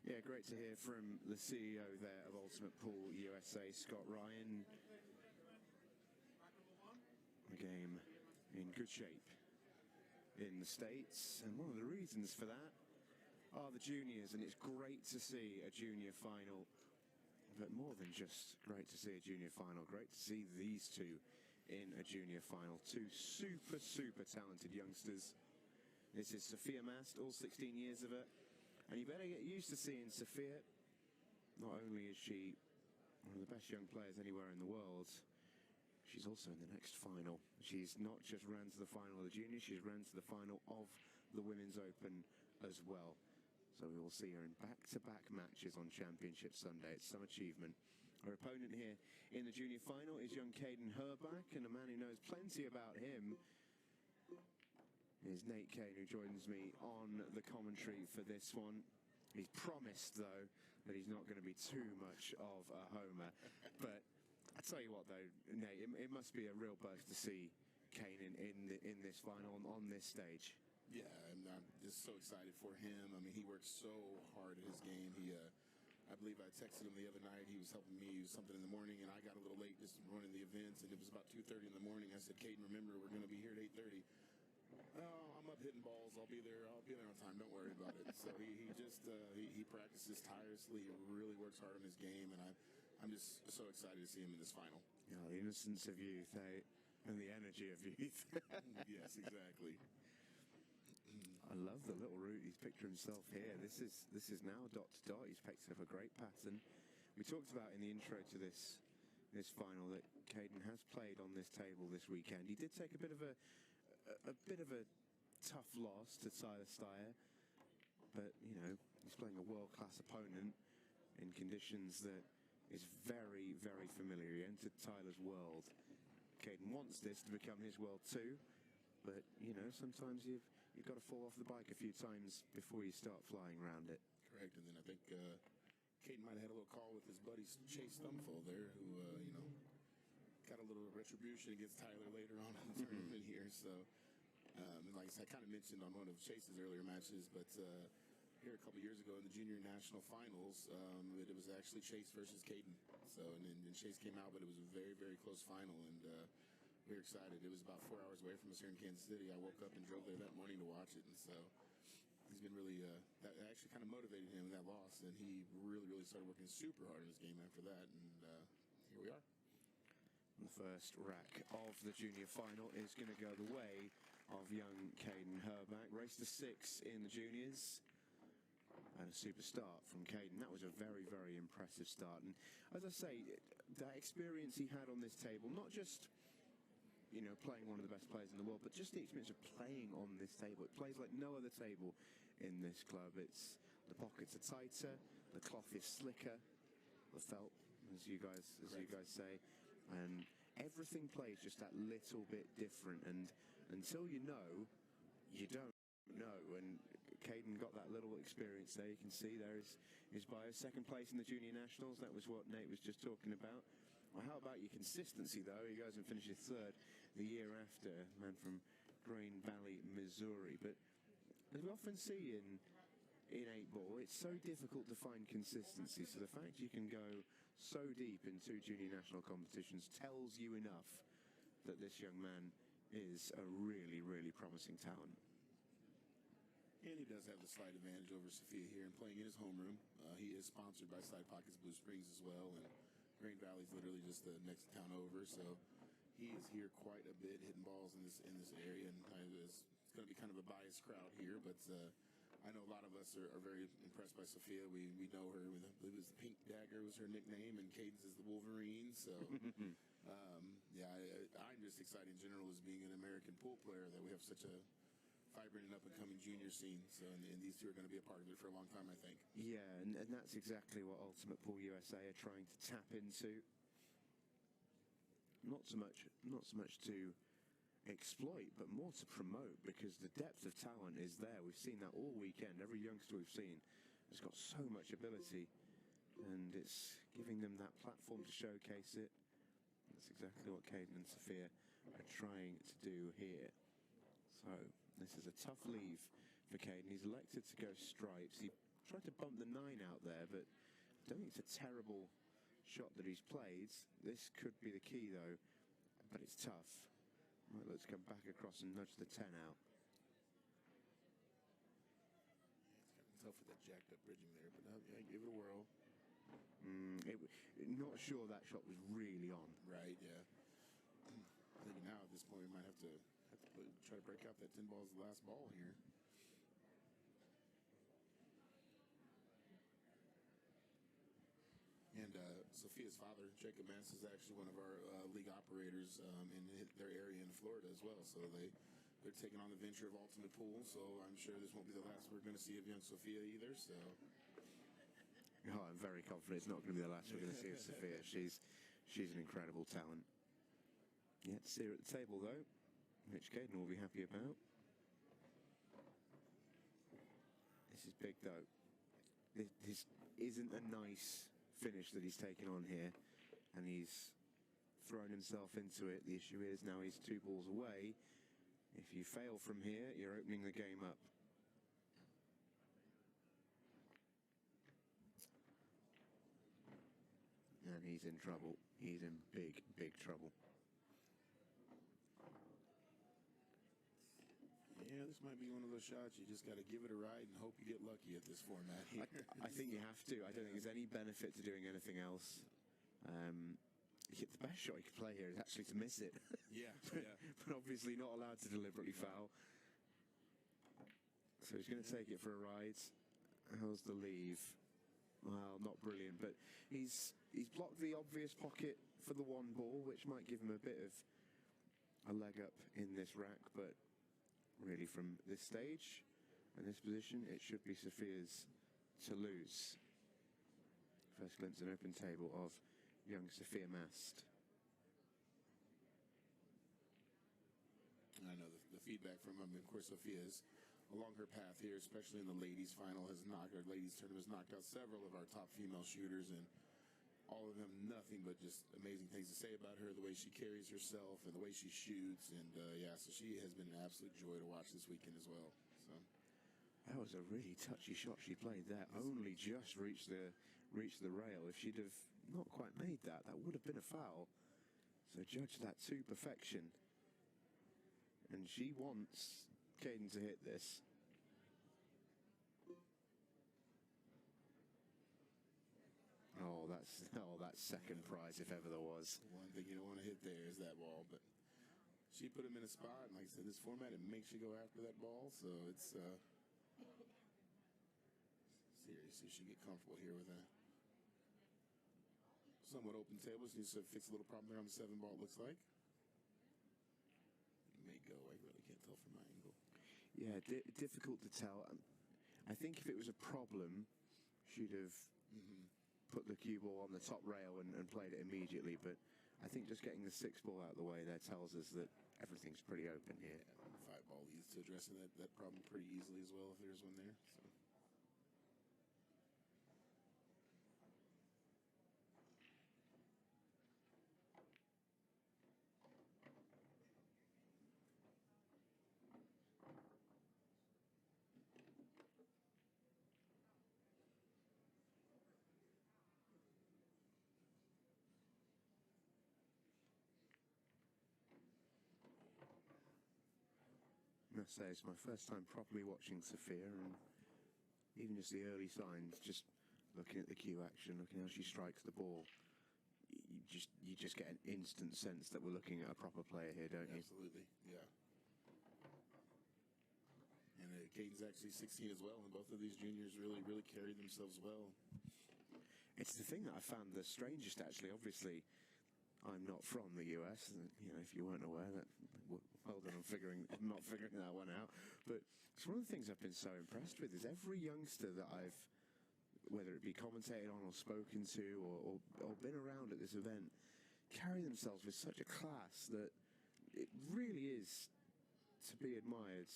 Yeah, great to hear from the CEO there of Ultimate Pool USA, Scott Ryan. The game in good shape in the States, and one of the reasons for that are the juniors, and it's great to see a junior final. But more than just great to see a junior final, great to see these two in a junior final. Two super talented youngsters. This is Sophia Mast, all 16 years of her. And you better get used to seeing Sophia. Not only is she one of the best young players anywhere in the world, she's also in the next final. She's not just ran to the final of the juniors, she's ran to the final of the Women's Open as well. So we will see her in back-to-back matches on Championship Sunday. It's some achievement. Our opponent here in the junior final is young Caden Herbach, and a man who knows plenty about him is Nate Kane, who joins me on the commentary for this one. He's promised, though, that he's not going to be too much of a homer. But I tell you what, though, Nate, it must be a real buzz to see Kane in this final on this stage. Yeah, I'm just so excited for him. I mean, he works so hard at his game. I believe I texted him the other night. He was helping me use something in the morning, and I got a little late just running the events, and it was about 2:30 in the morning. I said, Caden, remember, we're going to be here at 8:30. Oh, I'm up hitting balls. I'll be there on time. Don't worry about it. So he practices tirelessly. He really works hard on his game, and I'm just so excited to see him in this final. You know, the innocence of youth, and the energy of youth. Yes, exactly. I love the little route he's picked for himself here. This is now dot to dot. He's picked up a great pattern. We talked about in the intro to this final that Caden has played on this table this weekend. He did take a bit of a tough loss to Tyler Steyer, but you know, he's playing a world-class opponent in conditions that is very familiar. He entered Tyler's world. Caden wants this to become his world too, but you know, sometimes you've got to fall off the bike a few times before you start flying around it. Correct. And then I think Caden might have had a little call with his buddy Chase Thumful there, who you know, got a little retribution against Tyler later on in the tournament here. So, like I kind of mentioned on one of Chase's earlier matches, but here a couple years ago in the junior national finals, it was actually Chase versus Caden. So, and then Chase came out, but it was a very close final, and we were excited. It was about 4 hours away from us here in Kansas City. I woke up and drove there that morning to watch it, and so he's been really, that actually kind of motivated him in that loss, and he really started working super hard in his game after that, and here we are. The first rack of the junior final is going to go the way of young Caden Herbach. Race to 6 in the juniors. And a super start from Caden. That was a very impressive start. And as I say, that experience he had on this table, not just, you know, playing one of the best players in the world, but just the experience of playing on this table. It plays like no other table in this club. The pockets are tighter, the cloth is slicker, the felt, as you guys say, and everything plays just that little bit different. And until you know, you don't know. And Caden got that little experience there. You can see there is his bio, second place in the junior nationals. That was what Nate was just talking about. Well, how about your consistency, though? He goes and finishes third the year after, man from Green Valley, Missouri. But as we often see in 8-ball, it's so difficult to find consistency. So the fact you can go so deep in 2 junior national competitions tells you enough that this young man is a really promising talent. And he does have the slight advantage over Sophia here in playing in his homeroom. He is sponsored by Side Pockets Blue Springs as well, and Green Valley's literally just the next town over, so he is here quite a bit, hitting balls in this area, and it's going to be kind of a biased crowd here, but I know a lot of us are very impressed by Sophia. We know her. I believe it was the Pink Dagger was her nickname, and Caden's is the Wolverine. So, yeah, I'm just excited in general as being an American pool player that we have such a vibrant and up-and-coming junior scene. So, and these two are going to be a part of it for a long time, I think. Yeah, and that's exactly what Ultimate Pool USA are trying to tap into. Not so much to exploit, but more to promote, because the depth of talent is there. We've seen that all weekend. Every youngster we've seen has got so much ability, and it's giving them that platform to showcase it. That's exactly what Caden and Sophia are trying to do here. So this is a tough leave for Caden. He's elected to go stripes. He tried to bump the 9 out there, but I don't think it's a terrible shot that he's played. This could be the key, though, but it's tough. Right, let's come back across and nudge the 10 out. It's kind of tough with that jacked up bridging there, but yeah, give it a whirl. Not sure that shot was really on. Right, yeah. I think now at this point we might have to try to break out that 10 ball as the last ball here. And Sophia's father, Jacob Mass, is actually one of our league operators in their area in Florida as well. So they're taking on the venture of Ultimate Pool. So I'm sure this won't be the last we're going to see of young Sophia either. So oh, I'm very confident it's not going to be the last we're going to see of Sophia. She's an incredible talent. Yeah, to see her at the table though, which Caden will be happy about. This is big though. This isn't a nice finish that he's taken on here, and he's thrown himself into it. The issue is now he's 2 balls away. If you fail from here, you're opening the game up. And he's in trouble. He's in big, big trouble. yeah, this might be one of those shots you just got to give it a ride and hope you get lucky at this format here. I think you have to. I don't think there's any benefit to doing anything else. The best shot you could play here is actually to miss it. Yeah. But obviously not allowed to deliberately foul. So he's going to take it for a ride. How's the leave? Well, not brilliant, but he's blocked the obvious pocket for the 1 ball, which might give him a bit of a leg up in this rack, but really from this stage and this position, it should be Sophia's to lose. First glimpse an open table of young Sophia Mast. I know the feedback from him, of course, Sophia's along her path here, especially in the ladies final, ladies tournament has knocked out several of our top female shooters, and all of them nothing but just amazing things to say about her, the way she carries herself and the way she shoots, and yeah, so she has been an absolute joy to watch this weekend as well. So that was a really touchy shot she played there. Only just reached the rail. If she'd have not quite made that, that would have been a foul. So judge that to perfection. And she wants Caden to hit this. Oh, that's second prize if ever there was. One thing you don't want to hit there is that ball, but she put him in a spot, and like I said, this format, it makes you go after that ball, so it's seriously, she get comfortable here with a somewhat open table. She needs to fix a little problem there on the 7 ball, it looks like. It may go, I really can't tell from my angle. Yeah, difficult to tell. I think if it was a problem, she'd have put the cue ball on the top rail and played it immediately, but I think just getting the 6 ball out of the way there tells us that everything's pretty open here. Yeah, the 5 ball leads to addressing that problem pretty easily as well if there's one there. So. I must say, it's my first time properly watching Sophia, and even just the early signs, just looking at the cue action, looking how she strikes the ball, you just get an instant sense that we're looking at a proper player here, don't you? Absolutely, yeah. And Caden's actually 16 as well, and both of these juniors really carried themselves well. It's the thing that I found the strangest, actually. Obviously, I'm not from the US, and, you know, if you weren't aware, that well done on not figuring that one out. But it's one of the things I've been so impressed with is every youngster that I've, whether it be commentated on or spoken to or been around at this event, carry themselves with such a class that it really is to be admired.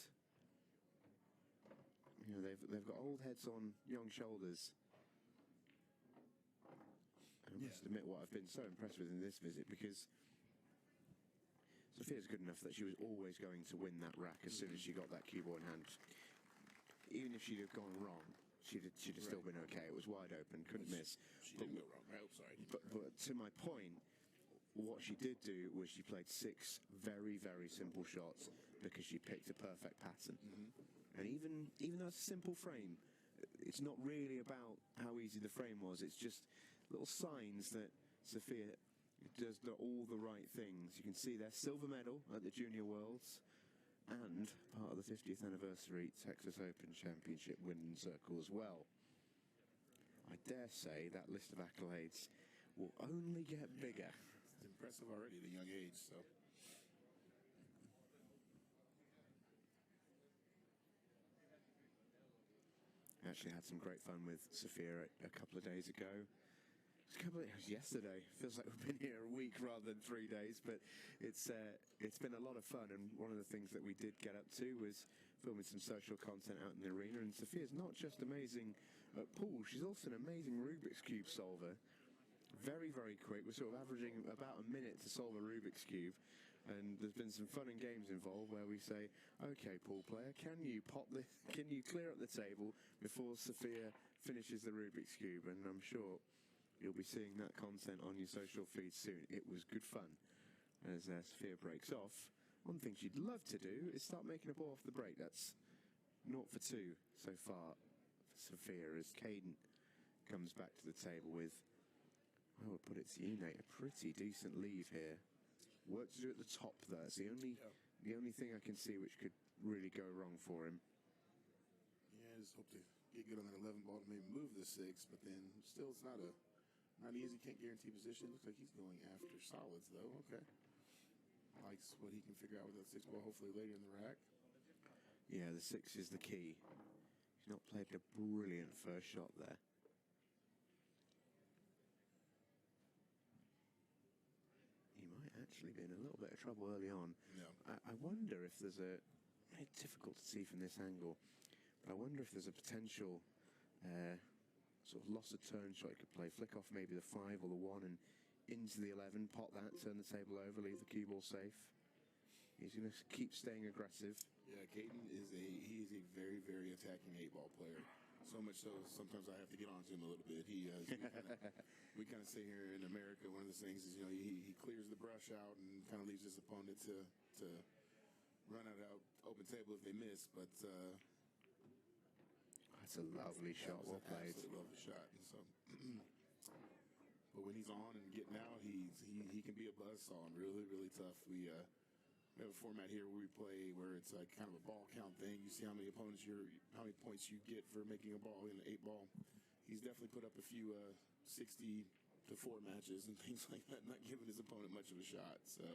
You know, they've got old heads on young shoulders. I must admit what I've been so impressed with in this visit, because Sophia's good enough that she was always going to win that rack as soon as she got that cue ball in hand. Even if she'd have gone wrong, she'd have still been okay. It was wide open, couldn't miss. She didn't go wrong. Oh, sorry. But to my point, what she did do was she played 6 very, very simple shots because she picked a perfect pattern. And even though it's a simple frame, it's not really about how easy the frame was. It's just little signs that Sophia does all the right things. You can see their silver medal at the Junior Worlds and part of the 50th anniversary Texas Open Championship winning circle as well. I dare say that list of accolades will only get bigger. It's impressive already at a young age, so. Actually had some great fun with Sophia a couple of days ago. It was yesterday. Feels like we've been here a week rather than 3 days, but it's been a lot of fun. And one of the things that we did get up to was filming some social content out in the arena. And Sophia's not just amazing at pool; she's also an amazing Rubik's Cube solver. Very, very quick. We're sort of averaging about a minute to solve a Rubik's Cube. And there's been some fun and games involved where we say, okay, pool player, can you clear up the table before Sophia finishes the Rubik's Cube? And I'm sure you'll be seeing that content on your social feed soon. It was good fun. As Sophia breaks off, one thing she'd love to do is start making a ball off the break. That's 0 for 2 so far for Sophia as Caden comes back to the table with, I would put it to you, Nate, a pretty decent leave here. Work to do at the top there. It's the only thing I can see which could really go wrong for him. Yeah, I just hope to get good on that 11 ball to maybe move the 6, but then still it's not easy, can't guarantee position. Looks like he's going after solids though. Okay. Likes what he can figure out with that 6 ball, hopefully later in the rack. Yeah, the 6 is the key. He's not played a brilliant first shot there. Actually been in a little bit of trouble early on. Yeah. I wonder if there's it's difficult to see from this angle, but I wonder if there's a potential sort of loss of turn shot he could play. Flick off maybe the 5 or the 1 and into the 11, pot that, turn the table over, leave the cue ball safe. He's going to keep staying aggressive. Yeah, Caden is a very, very attacking 8-ball player. So much so, sometimes I have to get on to him a little bit. We kind of say here in America, one of the things is, he clears the brush out and kind of leaves his opponent to run out open table if they miss. But that's a lovely shot, well played. Absolutely lovely shot. And so, but when he's on and getting out, he can be a buzzsaw and really, really tough. We have a format here where we play where it's like kind of a ball count thing. You see how many points you get for making a ball in an 8-ball. He's definitely put up a few 60 to 4 matches and things like that, not giving his opponent much of a shot. So,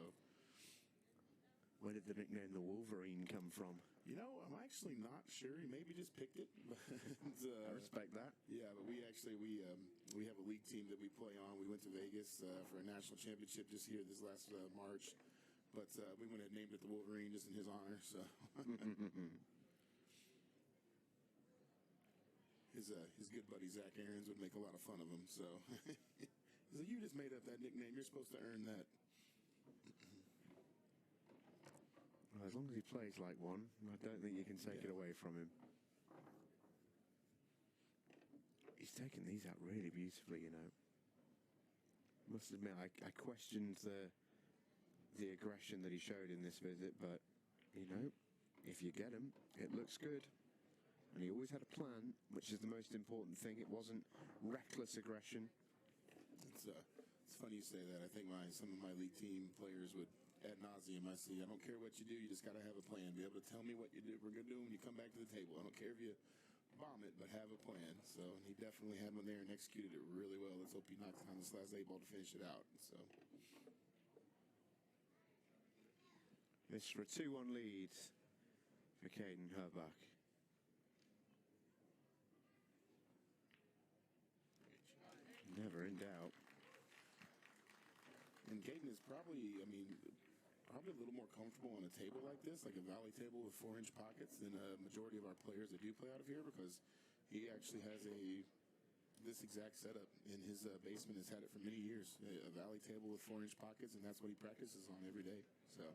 where did the nickname the Wolverine come from? I'm actually not sure. He maybe just picked it. I respect that. Yeah, but we have a league team that we play on. We went to Vegas for a national championship just here this last March. But we went and named it the Wolverine just in his honor. So his good buddy Zach Aarons would make a lot of fun of him. So he's like, you just made up that nickname. You're supposed to earn that. Well, as long as he plays like one, I don't think you can take it away from him. He's taken these out really beautifully, Must admit, I questioned the aggression that he showed in this visit, but if you get him, it looks good. And he always had a plan, which is the most important thing. It wasn't reckless aggression. It's funny you say that. I think some of my league team players would ad nauseum. I don't care what you do, you just got to have a plan. Be able to tell me what we're going to do when you come back to the table. I don't care if you bomb it, but have a plan. So he definitely had one there and executed it really well. Let's hope he knocks down this last 8-ball to finish it out. So. This for a 2-1 lead for Caden Herbach. Never in doubt. And Caden is probably a little more comfortable on a table like this, like a valley table with 4-inch pockets, than a majority of our players that do play out of here, because he actually has this exact setup in his basement. Has had it for many years, a valley table with 4-inch pockets, and that's what he practices on every day. So.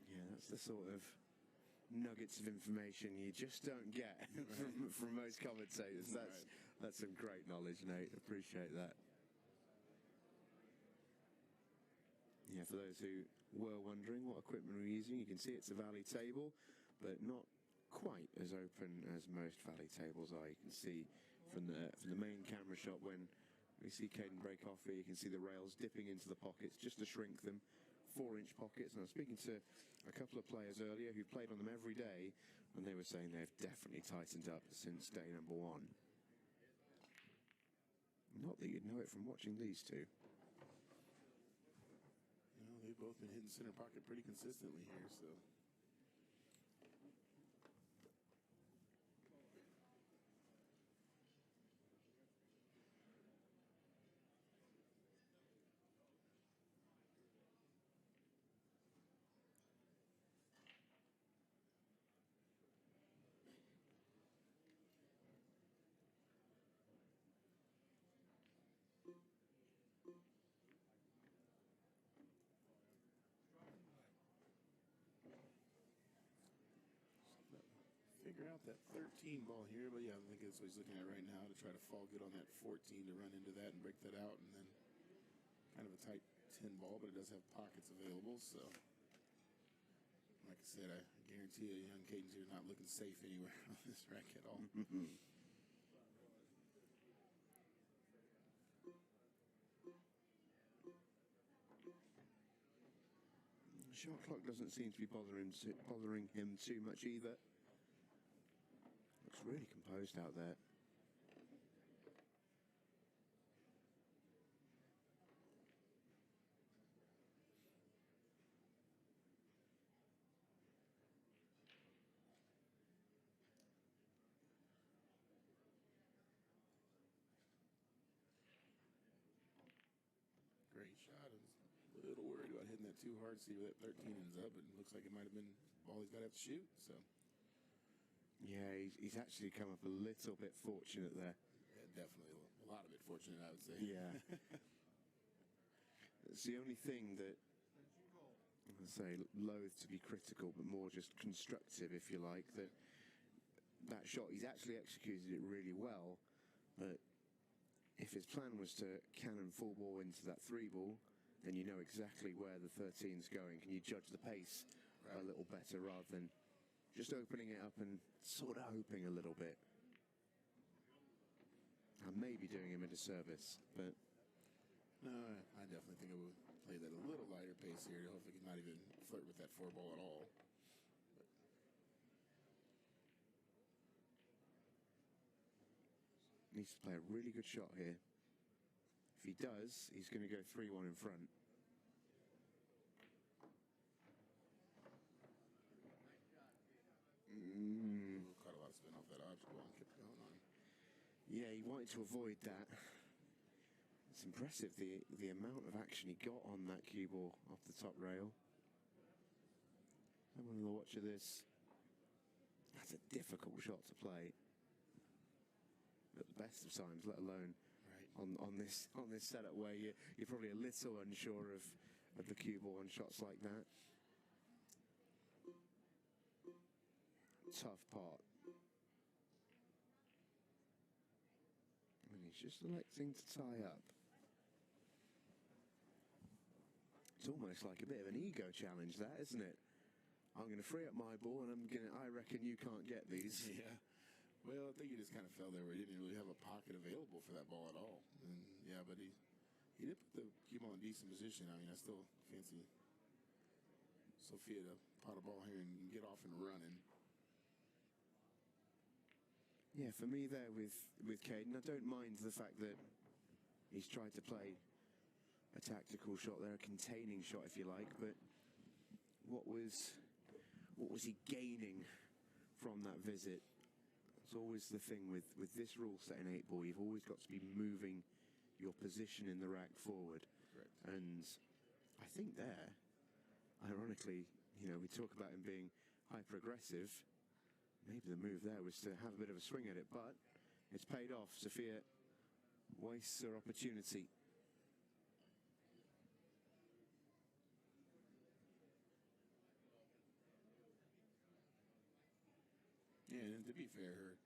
Yeah, That's the sort of nuggets of information you just don't get from most commentators. That's some great knowledge, Nate. Appreciate that. Yeah, for those who were wondering what equipment we're using, you can see it's a valley table, but not quite as open as most valley tables are. You can see from the main camera shot when we see Caden break off here, you can see the rails dipping into the pockets just to shrink them. 4-inch pockets. And I was speaking to a couple of players earlier who played on them every day, and they were saying they've definitely tightened up since day number 1. Not that you'd know it from watching these two. You know, they've both been hitting center pocket pretty consistently here, so. Figure out that 13 ball here, but yeah, I think that's what he's looking at right now, to try to fall good on that 14 to run into that and break that out, and then kind of a tight 10 ball, but it does have pockets available, so like I said, I guarantee you young Caden's here not looking safe anywhere on this rack at all. Shot clock doesn't seem to be bothering him too much either. Looks really composed out there. Great shot. I was a little worried about hitting that too hard, see where that 13 ends up, and it looks like it might have been the ball he's got to have to shoot, so. Yeah, he's actually come up a little bit fortunate there. Yeah, definitely a lot of it fortunate, I would say. Yeah. It's the only thing that, I say, loath to be critical, but more just constructive, if you like, that shot, he's actually executed it really well, but if his plan was to cannon full ball into that 3 ball, then you know exactly where the 13's going. Can you judge the pace a little better rather than just opening it up and sort of hoping a little bit? I may be doing him a disservice, but... No, I definitely think I would play that a little lighter pace here. Hopefully not even flirt with that 4 ball at all. But needs to play a really good shot here. If he does, he's going to go 3-1 in front. Caught a lot of spin off that object ball and kept going on. Yeah, he wanted to avoid that. It's impressive the amount of action he got on that cue ball off the top rail. Have another watch of this. That's a difficult shot to play at the best of times, let alone on this setup where you're probably a little unsure of the cue ball on shots like that. Tough part. And he's just electing to tie up. It's almost like a bit of an ego challenge, that, isn't it? I'm going to free up my ball, and I reckon you can't get these. Yeah. Well, I think he just kind of fell there where he didn't really have a pocket available for that ball at all. And yeah, but he did put the cue ball in decent position. I mean, I still fancy Sophia to pot a ball here and get off and running. Yeah, for me there with Caden, I don't mind the fact that he's tried to play a tactical shot there, a containing shot if you like, but what was he gaining from that visit? It's always the thing with this rule set in 8-ball, you've always got to be moving your position in the rack forward. Correct. And I think there, ironically, you know, we talk about him being hyper-aggressive. Maybe the move there was to have a bit of a swing at it, but it's paid off. Sophia wastes her opportunity. And to be fair,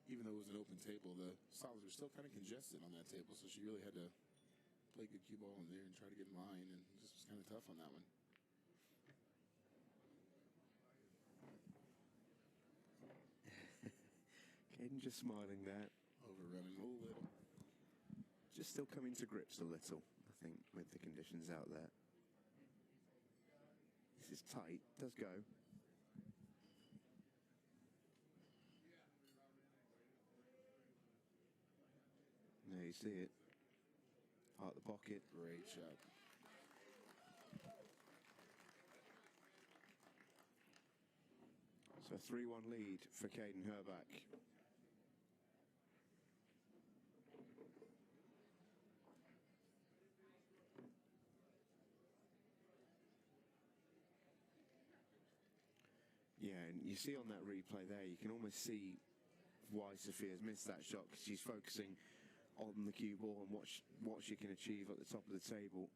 even though it was an open table, the solids were still kind of congested on that table, so she really had to play good cue ball in there and try to get in line, and just was kind of tough on that one. Caden just smiling there. Overrunning a little. Just still coming to grips a little, I think, with the conditions out there. This is tight, does go. There you see it. Out the pocket. Great shot. So a 3-1 lead for Caden Herback. Yeah, and you see on that replay there, you can almost see why Sophia's missed that shot, because she's focusing on the cue ball and what she can achieve at the top of the table.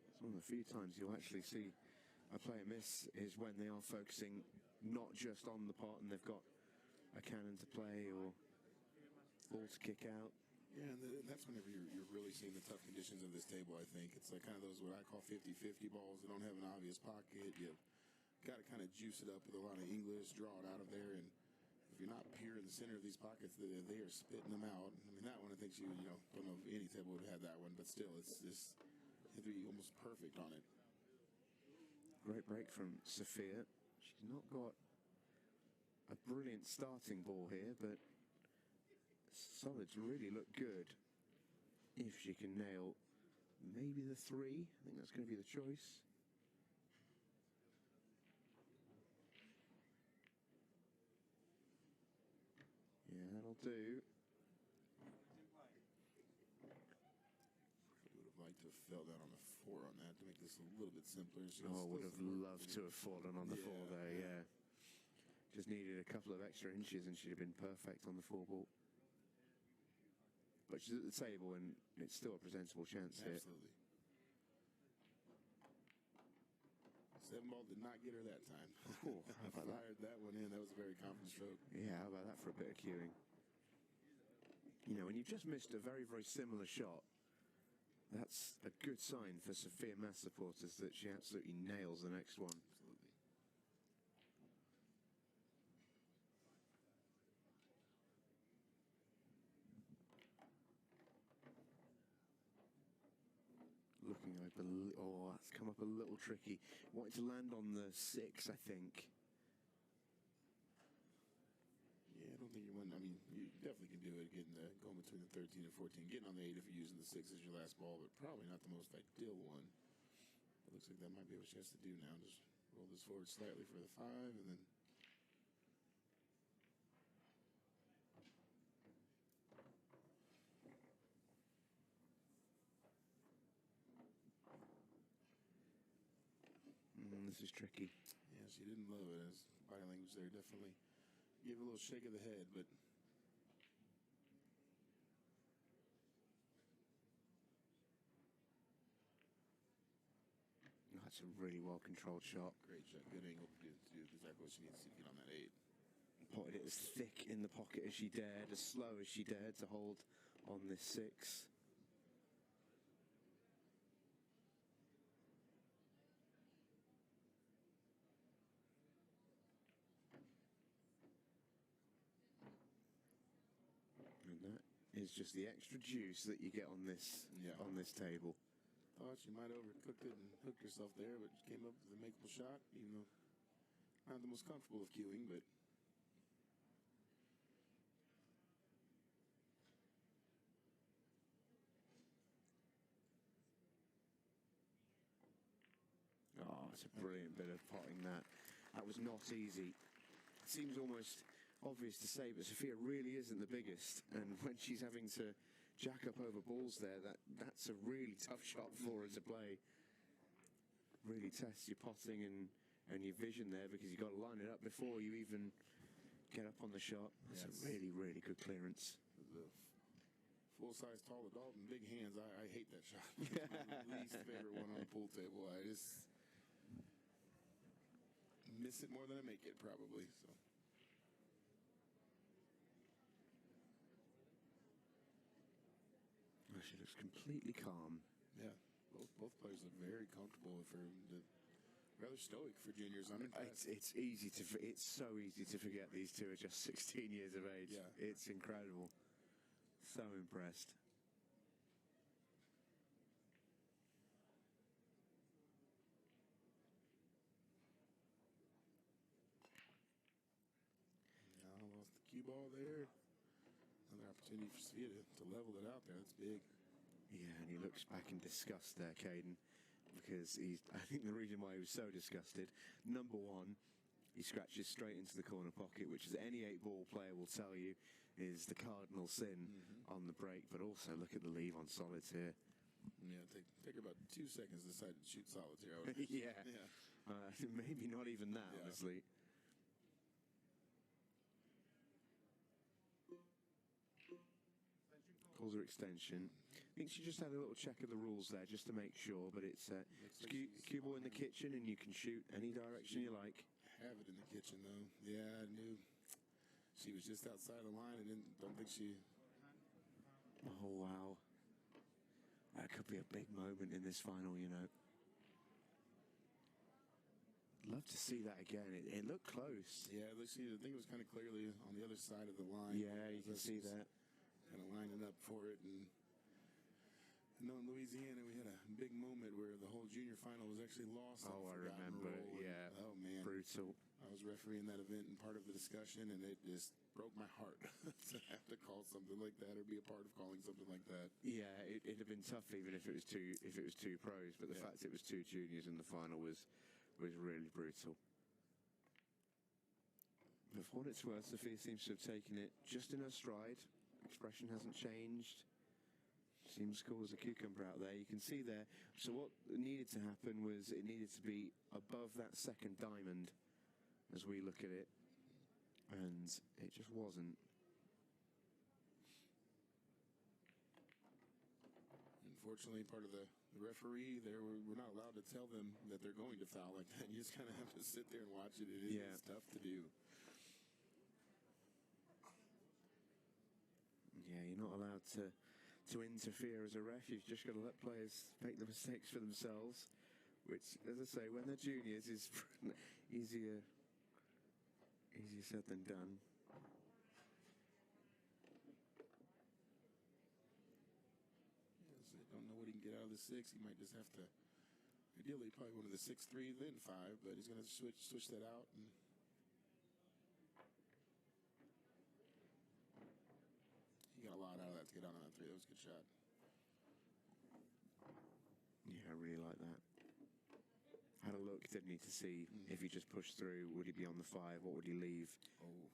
It's one of the few times you'll actually see a player miss is when they are focusing not just on the part and they've got a cannon to play or ball to kick out. Yeah, and that's whenever you're really seeing the tough conditions of this table, I think. It's like kind of those what I call 50-50 balls that don't have an obvious pocket. You've got to kind of juice it up with a lot of English, draw it out of there, and if you're not pure in the center of these pockets, they are spitting them out. I mean, that one, I think don't know if any table would have that one, but still, it's just, it'd be almost perfect on it. Great break from Sophia. She's not got a brilliant starting ball here, but solids really look good if she can nail maybe the 3. I think that's going to be the choice. Yeah, that'll do. Would have liked to have fell down on the 4 on that to make this a little bit simpler. Would have loved to have fallen on the 4 there, yeah. Just needed a couple of extra inches and she'd have been perfect on the 4 ball. But she's at the table and it's still a presentable chance here. Absolutely. 7 ball did not get her that time. Oh, how about Fired that one in. That was a very confident stroke. Yeah, how about that for a bit of cueing? You know, when you've just missed a very, very similar shot, that's a good sign for Sophia Mass supporters that she absolutely nails the next one. Absolutely. Looking like that's come up a little tricky. Wanted to land on the 6, I think. Yeah, I don't think you want. I mean, you definitely can do it. Going between the 13 and 14, getting on the 8 if you're using the 6 as your last ball, but probably not the most ideal one. It looks like that might be what she has to do now. Just roll this forward slightly for the 5, and then. This is tricky. Yeah, she didn't love it. As body language there definitely gave a little shake of the head, but. That's a really well-controlled shot. Great shot. Good angle to do exactly what she needs to get on that 8. Potted it as thick in the pocket as she dared, as slow as she dared to hold on this 6. And that is just the extra juice that you get on this table. Thought she might have overcooked it and hooked herself there, but came up with a makeable shot, even though not the most comfortable of cueing, but. Oh, it's a brilliant bit of potting that. That was not easy. It seems almost obvious to say, but Sophia really isn't the biggest, and when she's having to jack up over balls there, that's a really tough shot for her to play. Really tests your potting and your vision there, because you've got to line it up before you even get up on the shot. That's a really, really good clearance. The full-size tall adult and big hands. I hate that shot. It's my least favorite one on the pool table. I just miss it more than I make it, probably. So. Oh, she looks completely calm. Yeah, both players look very comfortable for the rather stoic for juniors. I'm impressed. It's so easy to forget these two are just 16 years of age. Yeah. It's incredible. So impressed. Now lost the cue ball there. Another opportunity for Svea to level it out there. That's big. Yeah, and he looks back in disgust there, Caden, because I think the reason why he was so disgusted, number one, he scratches straight into the corner pocket, which, as any 8-ball player will tell you, is the cardinal sin on the break. But also, look at the leave on solitaire. Yeah, take about 2 seconds to decide to shoot solitaire. Yeah. Yeah. Maybe not even that, Yeah. honestly. Calls her extension. I think she just had a little check of the rules there just to make sure, but it's cue ball in the kitchen and you can shoot any direction you like. Have it in the kitchen, though. Yeah, I knew she was just outside the line and don't think she... Oh, wow. That could be a big moment in this final, you know. Love to see that again. It looked close. Yeah, I think it was kind of clearly on the other side of the line. Yeah, you can see that. Kind of lining up for it. And knowing Louisiana, we had a big moment where the whole junior final was actually lost. Oh, I remember. Yeah. Oh, man. Brutal. I was refereeing that event and part of the discussion, and it just broke my heart to have to call something like that or be a part of calling something like that. Yeah, it'd have been tough even if it was two pros, but the fact it was two juniors in the final was really brutal. But for what it's worth, Sophia seems to have taken it just in her stride. Expression hasn't changed. Seems cool as a cucumber out there. You can see there. So what needed to happen was it needed to be above that second diamond as we look at it. And it just wasn't. Unfortunately, part of the referee there, we're not allowed to tell them that they're going to foul like that. You just kind of have to sit there and watch it. It is tough to do. Yeah, you're not allowed to interfere as a ref. You've just got to let players make the mistakes for themselves, which, as I say, when they're juniors is easier said than done. Yes, I don't know what he can get out of the 6. He might just have to, ideally, probably one of the 6-3, then 5, but he's going to switch that out. And he got a lot out of that to get out on that 3. That was a good shot. Yeah, I really like that. Had a look, didn't he, to see if he just pushed through, would he be on the 5, what would he leave? Oh,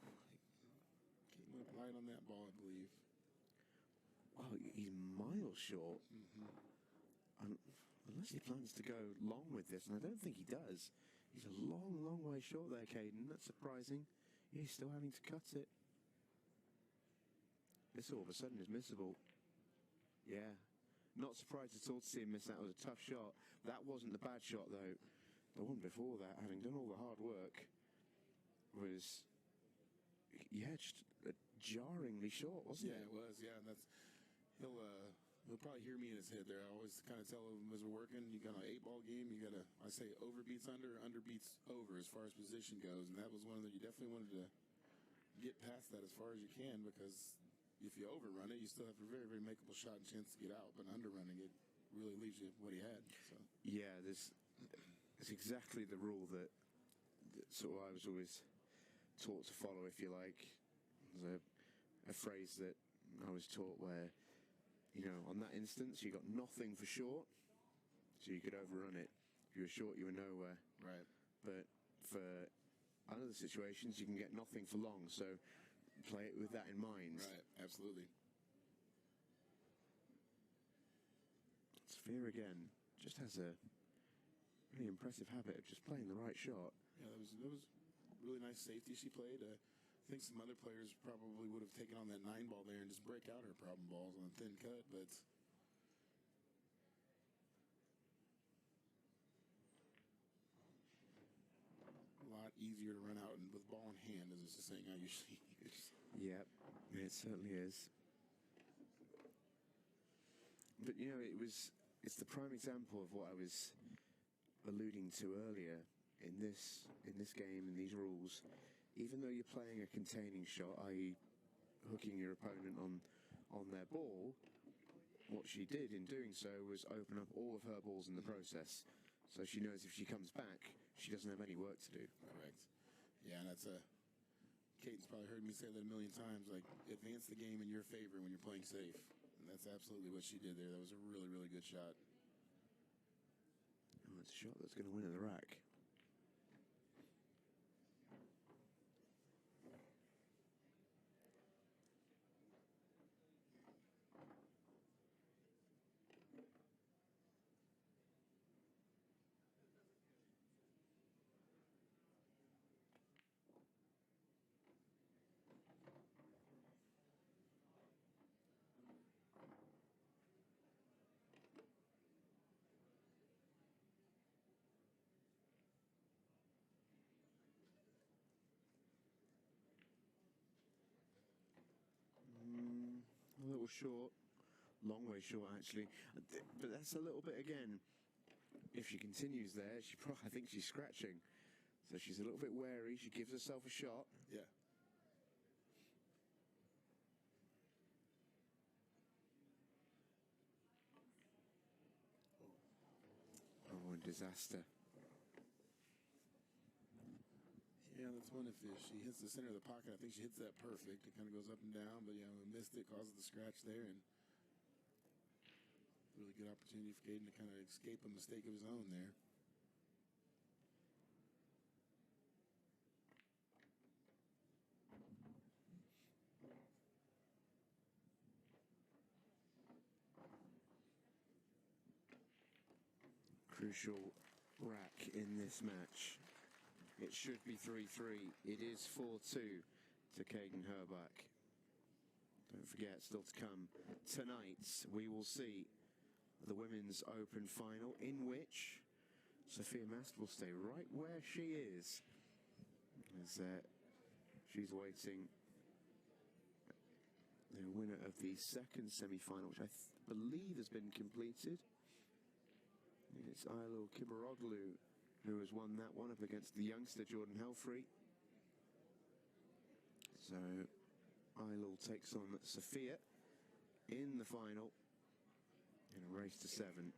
came up light on that ball, I believe. Well, he's miles short. Unless he plans to go long with this, and I don't think he does. He's a long, long way short there, Caden. That's surprising. Yeah, he's still having to cut it. This all of a sudden is missable. Yeah. Not surprised at all to see him miss that. It was a tough shot. That wasn't the bad shot, though. The one before that, having done all the hard work, was, yeah, just jarringly short, wasn't it? Yeah, it was. Yeah, and that's he'll probably hear me in his head there. I always kind of tell him as we're working, you got an 8-ball game, you got to, I say, over beats under, under beats over as far as position goes, and that was one that you definitely wanted to get past that as far as you can, because if you overrun it, you still have a very, very makeable shot and chance to get out, but underrunning it really leaves you what he had. So. Yeah, it's exactly the rule that sort of I was always taught to follow, if you like. There's a phrase that I was taught where, you know, on that instance, you got nothing for short, so you could overrun it. If you were short, you were nowhere. Right. But for other situations, you can get nothing for long, so play it with that in mind. Right, absolutely. Sphere again just has a really impressive habit of just playing the right shot. Yeah, that was really nice safety she played. think some other players probably would have taken on that 9-ball there and just break out her problem balls on a thin cut, but a lot easier to run out and with ball in hand, as it's a saying I usually use. Yep, it certainly is. But you know, it's the prime example of what I was alluding to earlier in this game, in these rules. Even though you're playing a containing shot, i.e. hooking your opponent on their ball, what she did in doing so was open up all of her balls in the process. So she knows if she comes back, she doesn't have any work to do. Correct. Yeah, and that's Kate's probably heard me say that a million times, like, advance the game in your favor when you're playing safe. And that's absolutely what she did there. That was a really, really good shot. Oh, it's a shot that's going to win in the rack. A little short, long way short actually, but that's a little bit again. If she continues there, I think she's scratching, so she's a little bit wary. She gives herself a shot. Yeah. Oh, and disaster. Yeah, that's one. If she hits the center of the pocket, I think she hits that perfect. It kind of goes up and down, but yeah, we missed it, causes the scratch there, and really good opportunity for Caden to kind of escape a mistake of his own there. Crucial rack in this match. It should be 3-3. It is 4-2 to Caden Herbach. Don't forget, still to come tonight, we will see the Women's Open final, in which Sophia Mast will stay right where she is, as she's waiting the winner of the second semi-final, which I believe has been completed. It's Ailo Kibaroglu who has won that one up against the youngster Jordan Helfrey. So Ailo takes on Sophia in the final in a race to 7.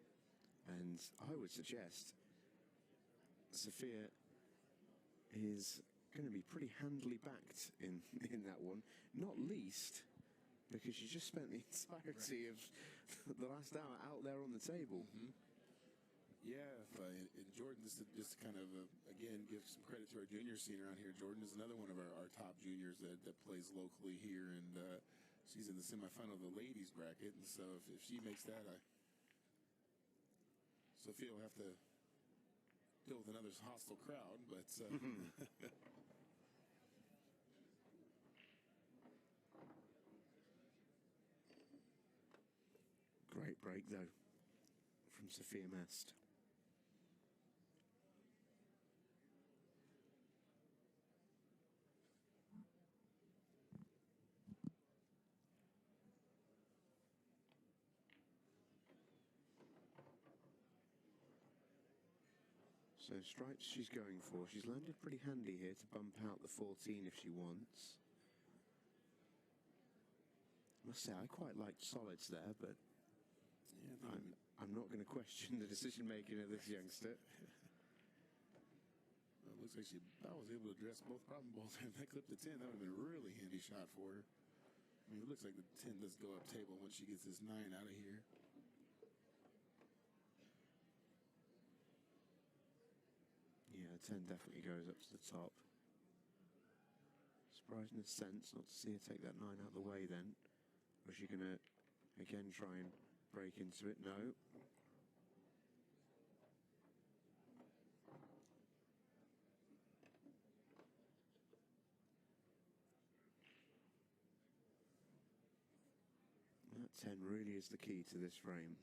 And I would suggest Sophia is going to be pretty handily backed in that one, not least because she just spent the entirety of the last hour out there on the table. Mm-hmm. Yeah, and Jordan, just to kind of, again, give some credit to our junior scene around here. Jordan is another one of our top juniors that plays locally here, and she's in the semifinal of the ladies bracket. And so if she makes that, Sophia will have to deal with another hostile crowd, but Great break, though, from Sophia Mast. So stripes she's going for. She's landed pretty handy here to bump out the 14 if she wants. I must say, I quite liked solids there, but yeah, I'm not going to question the decision-making of this youngster. Well, it looks like she about was able to address both problem balls and that clip to 10. That would have been a really handy shot for her. I mean, it looks like the 10 does go up table once she gets this 9 out of here. Yeah, 10 definitely goes up to the top. Surprised in a sense not to see her take that 9 out of the way then. Was she going to, again, try and break into it? No. That 10 really is the key to this frame.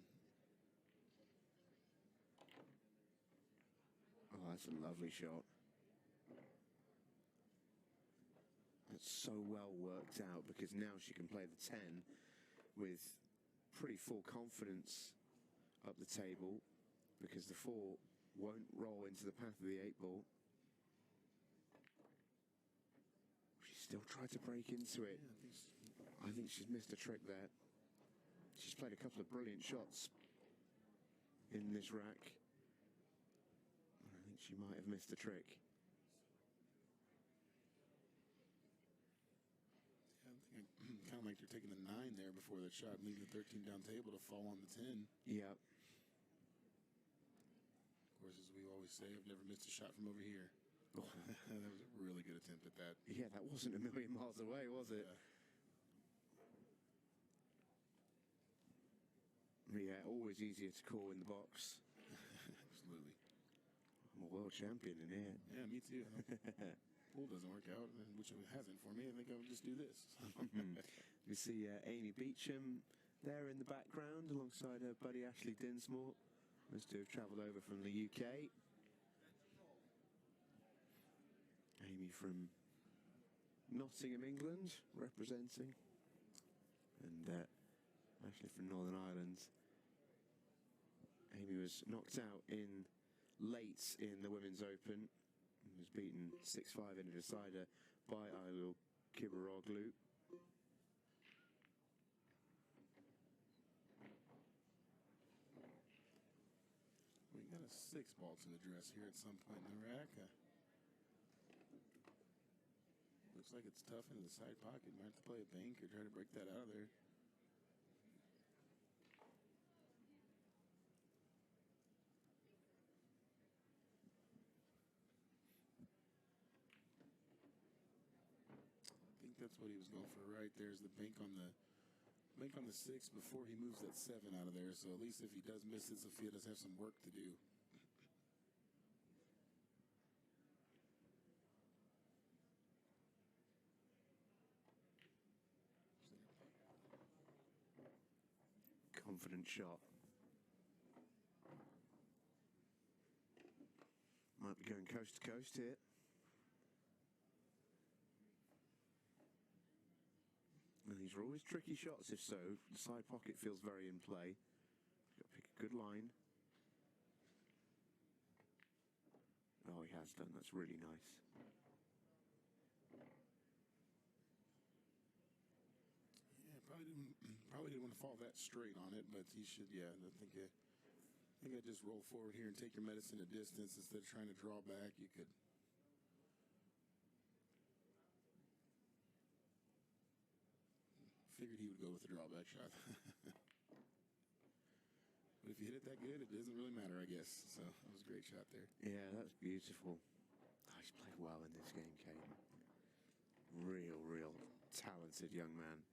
Oh, that's a lovely shot. That's so well worked out because now she can play the 10 with pretty full confidence up the table because the 4 won't roll into the path of the 8 ball. She still tried to break into it. I think she's missed a trick there. She's played a couple of brilliant shots in this rack. I think she might have missed a trick. Kind of like they're taking the 9 there before that shot, leaving the 13 down table to fall on the 10. Yeah. Of course, as we always say, I've never missed a shot from over here. Oh. That was a really good attempt at that. Yeah, that wasn't a million miles away, was it? Yeah, always easier to call in the box. Absolutely. I'm a world champion in here. Yeah, me too. Pool doesn't work out, which it hasn't for me. I think I would just do this. We see Amy Beecham there in the background alongside her buddy Ashley Dinsmore. Those two have travelled over from the UK. Amy from Nottingham, England, representing. And Ashley from Northern Ireland. Amy was knocked out in late in the Women's Open. Was beaten 6-5 in a decider by Aylul Kibaroglu. We got a 6 ball to address here at some point in the rack. Looks like it's tough into the side pocket. Might have to play a bank or try to break that out of there. That's what he was going for right there's the bank on the 6 before he moves that 7 out of there, so at least if he does miss it, Sophia does have some work to do. Confident shot. Might be going coast to coast here. And these are always tricky shots, if so. The side pocket feels very in play. You've got to pick a good line. Oh, he has done. That's really nice. Yeah, probably didn't want to fall that straight on it, but he should. Yeah, I think I just roll forward here and take your medicine a distance instead of trying to draw back. You could. Figured he would go with the drawback shot. But if you hit it that good, it doesn't really matter, I guess. So that was a great shot there. Yeah, that's beautiful. Oh, he's played well in this game, Caden. Real talented young man.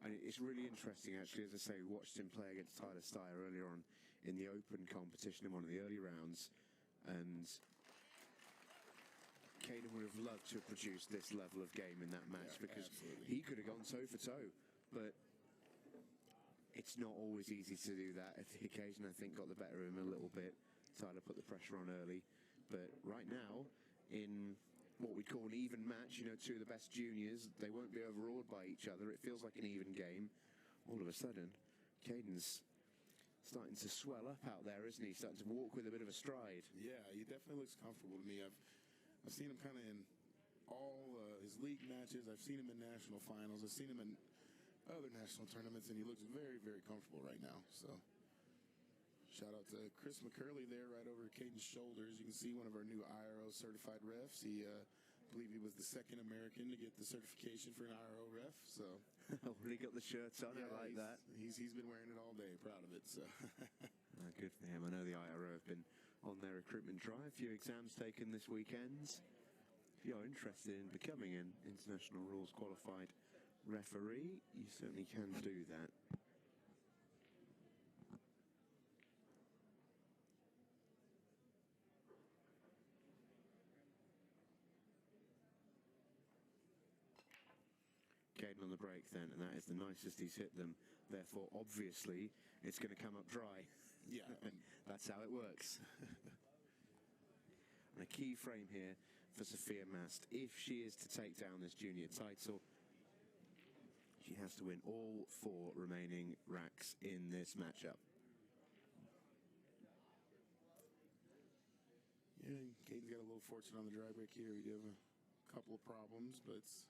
And it's really interesting, actually, as I say, we watched him play against Tyler Steyer earlier on in the Open competition in one of the early rounds. And Caden would have loved to have produced this level of game in that match because absolutely. He could have gone toe for toe, but it's not always easy to do that. At the occasion, I think, got the better of him a little bit. Tyler put the pressure on early, but right now, in what we'd call an even match, you know, two of the best juniors, they won't be overawed by each other. It feels like an even game. All of a sudden, Caden's starting to swell up out there, isn't he? Starting to walk with a bit of a stride. Yeah, he definitely looks comfortable to me. I've seen him kind of in all his league matches. I've seen him in national finals. I've seen him in other national tournaments, and he looks very comfortable right now. So, shout out to Chris McCurley there right over Caden's shoulders. You can see one of our new IRO certified refs. He, I believe he was the second American to get the certification for an IRO ref. So, already got the shirts on. Yeah, I like that. He's been wearing it all day. Proud of it. So, good for him. I know the IRO have been on their recruitment drive. A few exams taken this weekend. If you're interested in becoming an international rules qualified referee, you certainly can do that. Caden on the break. break then, and that is the nicest he's hit them. Therefore, obviously, it's going to come up dry. Yeah. That's how it works. And a key frame here for Sophia Mast. If she is to take down this junior title, she has to win all 4 remaining racks in this matchup. Yeah, Caden's got a little fortune on the dry break here. We do have a couple of problems, but it's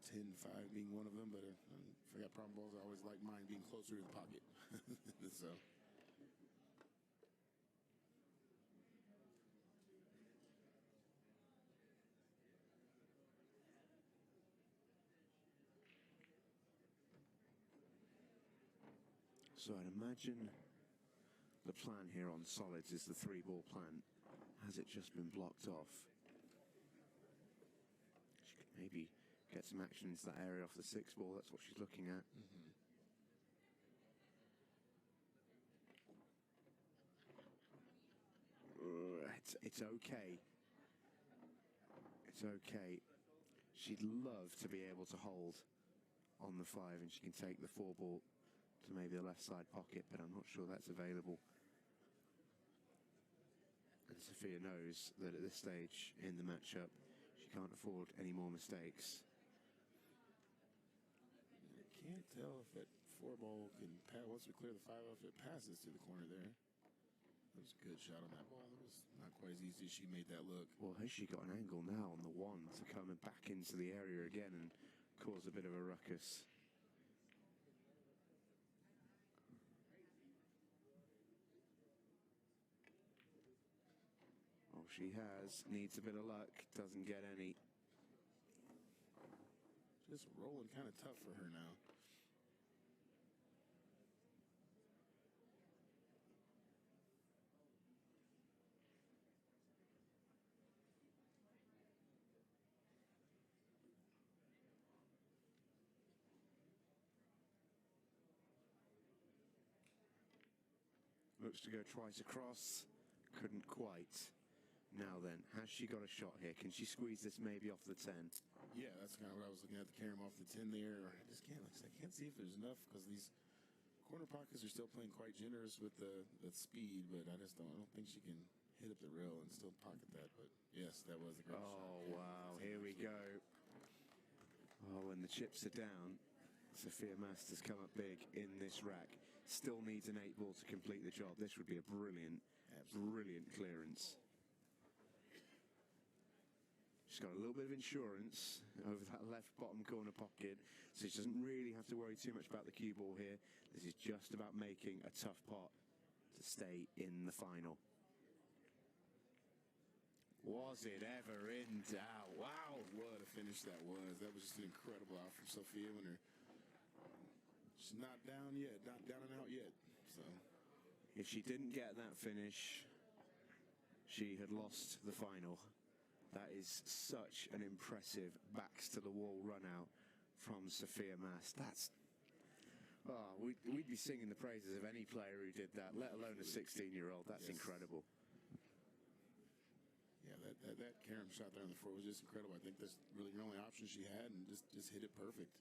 10-5 being one of them. But if I got problem balls, I always like mine being closer to the pocket. So. So I'd imagine the plan here on solids is the 3-ball plan. Has it just been blocked off? She could maybe get some action into that area off the 6-ball. That's what she's looking at. It's okay. It's okay. She'd love to be able to hold on the 5, and she can take the 4-ball to maybe the left side pocket, but I'm not sure that's available. And Sophia knows that at this stage in the matchup, she can't afford any more mistakes. I can't tell if that 4-ball can pass. Once we clear the 5 off, it passes to the corner there. That was a good shot on that ball. It was not quite as easy as she made that look. Well, has she got an angle now on the 1 to come back into the area again and cause a bit of a ruckus? Oh, she has. Needs a bit of luck. Doesn't get any. Just rolling kind of tough for her now. Looks to go twice across. Couldn't quite. Now then, has she got a shot here? Can she squeeze this maybe off the 10? Yeah, that's kind of what I was looking at, to carry him off the 10 there. I just can't, like I said, I can't see if there's enough, because these corner pockets are still playing quite generous with the speed, but I don't think she can hit up the rail and still pocket that. But yes, that was a great shot. Oh, wow, here we go. Oh, when the chips are down, Sophia Mast has come up big in this rack. Still needs an 8-ball to complete the job. This would be a brilliant, brilliant clearance. She's got a little bit of insurance over that left bottom corner pocket, so she doesn't really have to worry too much about the cue ball here. This is just about making a tough pot to stay in the final. Was it ever in doubt? Wow. What a finish that was. That was just an incredible out from Sophia when she's not down yet, not down and out yet. So if she didn't get that finish, she had lost the final. That is such an impressive backs to the wall run out from Sophia Mast. That's we'd be singing the praises of any player who did that, let alone a 16-year-old. That's incredible. Yeah, that carom shot there on the floor was just incredible. I think that's really the only option she had, and just hit it perfect.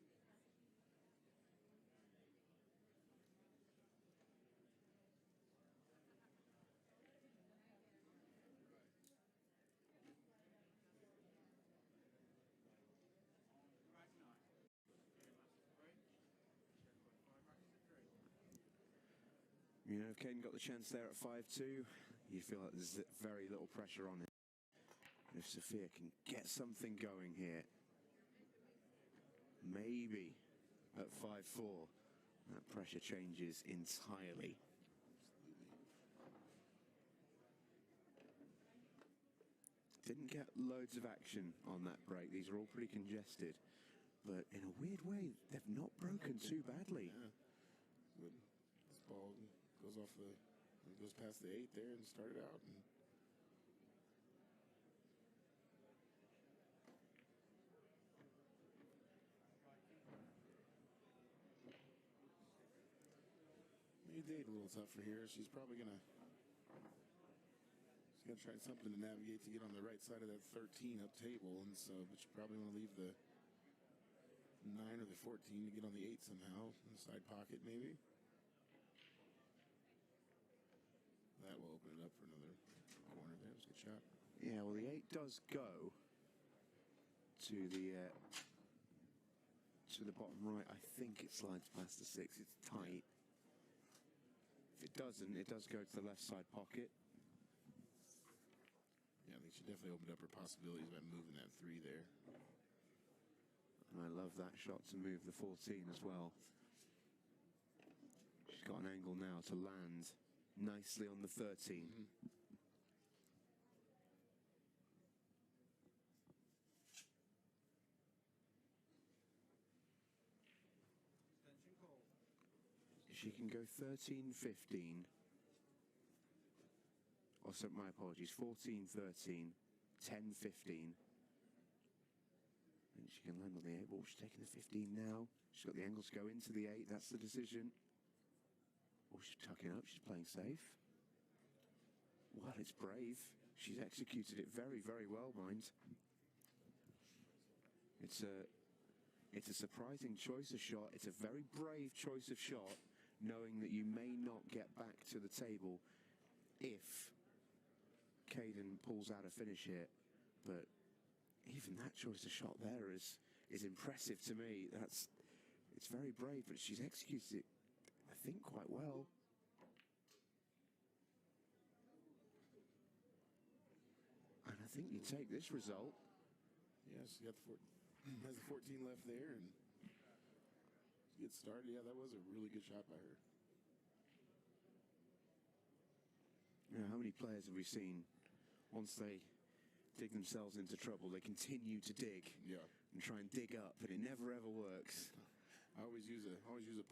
You know, if Caden got the chance there at 5-2, you feel like there's very little pressure on him. If Sophia can get something going here, maybe at 5-4, that pressure changes entirely. Didn't get loads of action on that break. These are all pretty congested, but in a weird way, they've not broken too badly. Yeah. This ball goes off goes past the 8 there and started out. And made Dade a little tougher here. She's probably gonna try something to navigate to get on the right side of that 13 up table, and so, but you probably want to leave the 9 or the 14 to get on the 8 somehow. In the side pocket, maybe. That will open it up for another corner there. It was a good shot. Yeah, well, the 8 does go to the bottom right. I think it slides past the 6. It's tight. If it doesn't, it does go to the left side pocket. Yeah, I think she definitely opened up her possibilities by moving that 3 there. And I love that shot to move the 14 as well. She's got an angle now to land nicely on the 13. She can go 13, 15. Oh, so my apologies. 14, 13, 10, 15. And she can land on the 8 ball. She's taking the 15 now. She's got the angle to go into the 8. That's the decision. Oh, she's tucking up. She's playing safe. Well, it's brave. She's executed it very, very well, mind. It's a surprising choice of shot. It's a very brave choice of shot, knowing that you may not get back to the table if Caden pulls out a finish here. But even that choice of shot there is impressive to me. It's very brave, but she's executed it, I think, quite well. And I think you take this result. Yes, she got has the 14 left there, and get started. Yeah, that was a really good shot by her. You know, how many players have we seen, once they dig themselves into trouble, they continue to dig and try and dig up, and it never ever works. I always use a